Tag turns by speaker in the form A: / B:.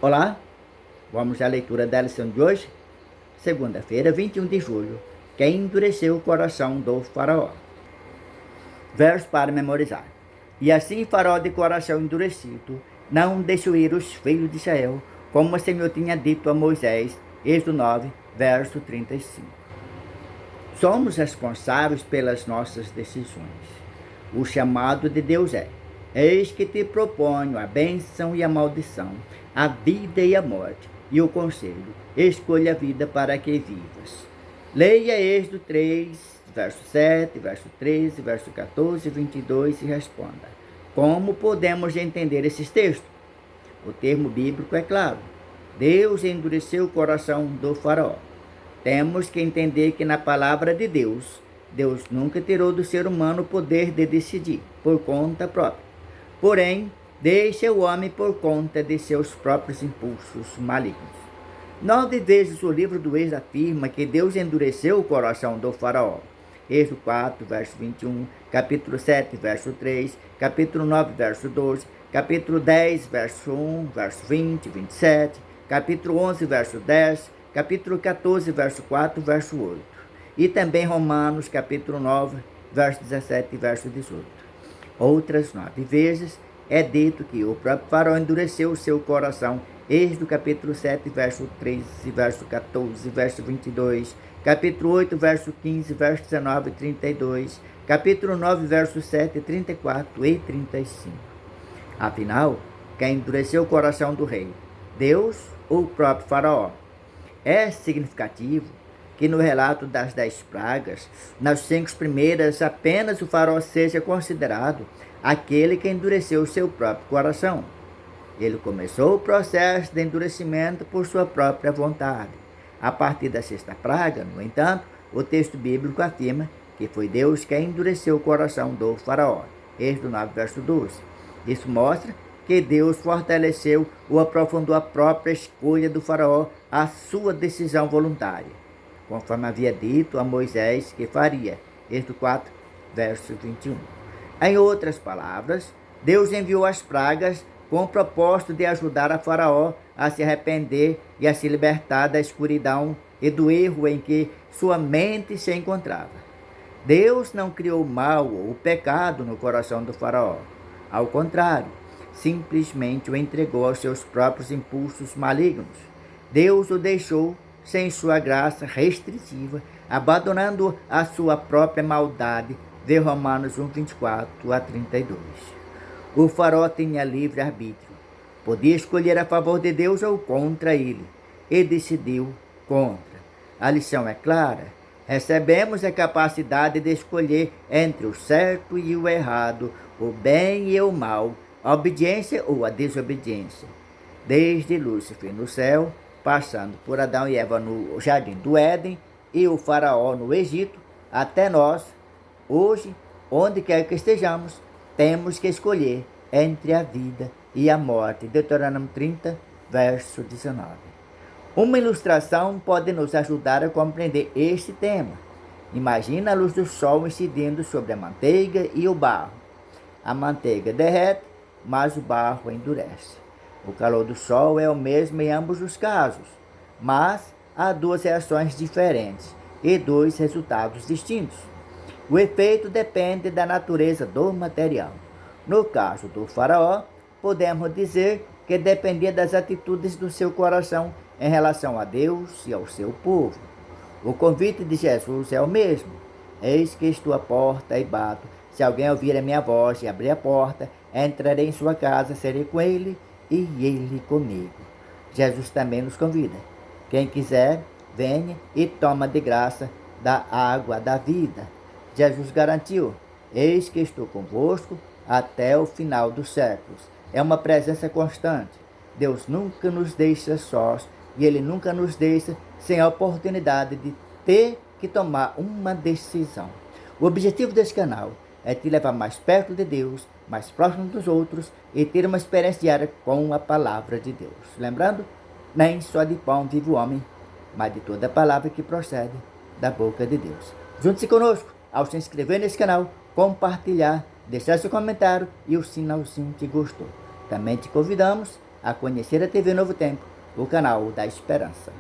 A: Olá, vamos à leitura da lição de hoje, segunda-feira, 21 de julho. Quem endureceu o coração do faraó. Verso para memorizar. E assim faraó de coração endurecido não deixou ir os filhos de Israel, como o Senhor tinha dito a Moisés. Êxodo 9, verso 35. Somos responsáveis pelas nossas decisões. O chamado de Deus é: eis que te proponho a bênção e a maldição, a vida e a morte, e o conselho: escolha a vida para que vivas. Leia Êxodo 3, verso 7, verso 13, verso 14, 22 e responda: como podemos entender esses textos? O termo bíblico é claro: Deus endureceu o coração do faraó. Temos que entender que na palavra de Deus, Deus nunca tirou do ser humano o poder de decidir por conta própria. Porém, deixa o homem por conta de seus próprios impulsos malignos. 9 vezes o livro do Êxodo afirma que Deus endureceu o coração do faraó. Êxodo 4, verso 21, capítulo 7, verso 3, capítulo 9, verso 12, capítulo 10, verso 1, verso 20, 27, capítulo 11, verso 10, capítulo 14, verso 4, verso 8. E também Romanos, capítulo 9, verso 17 e verso 18. Outras 9 vezes é dito que o próprio faraó endureceu o seu coração. Êxodo capítulo 7, verso 13, verso 14, verso 22, capítulo 8, verso 15, verso 19 e 32, capítulo 9, verso 7, 34 e 35. Afinal, quem endureceu o coração do rei? Deus ou o próprio faraó? É significativo que no relato das 10 pragas, nas 5 primeiras, apenas o faraó seja considerado aquele que endureceu o seu próprio coração. Ele começou o processo de endurecimento por sua própria vontade. A partir da 6ª praga, no entanto, o texto bíblico afirma que foi Deus quem endureceu o coração do faraó. Êxodo 9, verso 12. Isso mostra que Deus fortaleceu ou aprofundou a própria escolha do faraó, a sua decisão voluntária, conforme havia dito a Moisés que faria. Êxodo 4, verso 21. Em outras palavras, Deus enviou as pragas com o propósito de ajudar a Faraó a se arrepender e a se libertar da escuridão e do erro em que sua mente se encontrava. Deus não criou o mal ou o pecado no coração do Faraó. Ao contrário, simplesmente o entregou aos seus próprios impulsos malignos. Deus o deixou sem sua graça restritiva, abandonando a sua própria maldade. Vê Romanos 1, 24 a 32. O faraó tinha livre arbítrio. Podia escolher a favor de Deus ou contra ele, e decidiu contra. A lição é clara. Recebemos a capacidade de escolher entre o certo e o errado, o bem e o mal, a obediência ou a desobediência. Desde Lúcifer no céu, passando por Adão e Eva no jardim do Éden e o faraó no Egito, até nós, hoje, onde quer que estejamos, temos que escolher entre a vida e a morte. Deuteronômio 30, verso 19. Uma ilustração pode nos ajudar a compreender este tema. Imagina a luz do sol incidindo sobre a manteiga e o barro. A manteiga derrete, mas o barro endurece. O calor do sol é o mesmo em ambos os casos, mas há duas reações diferentes e dois resultados distintos. O efeito depende da natureza do material. No caso do faraó, podemos dizer que dependia das atitudes do seu coração em relação a Deus e ao seu povo. O convite de Jesus é o mesmo. Eis que estou à porta e bato. Se alguém ouvir a minha voz e abrir a porta, entrarei em sua casa, serei com ele e ele comigo. Jesus também nos convida. Quem quiser, venha e toma de graça da água da vida. Jesus garantiu: eis que estou convosco até o final dos séculos. É uma presença constante. Deus nunca nos deixa sós e Ele nunca nos deixa sem a oportunidade de ter que tomar uma decisão. O objetivo desse canal é te levar mais perto de Deus, mais próximo dos outros e ter uma experiência diária com a palavra de Deus. Lembrando, nem só de pão vive o homem, mas de toda a palavra que procede da boca de Deus. Junte-se conosco ao se inscrever nesse canal, compartilhar, deixar seu comentário e o sinalzinho que gostou. Também te convidamos a conhecer a TV Novo Tempo, o canal da esperança.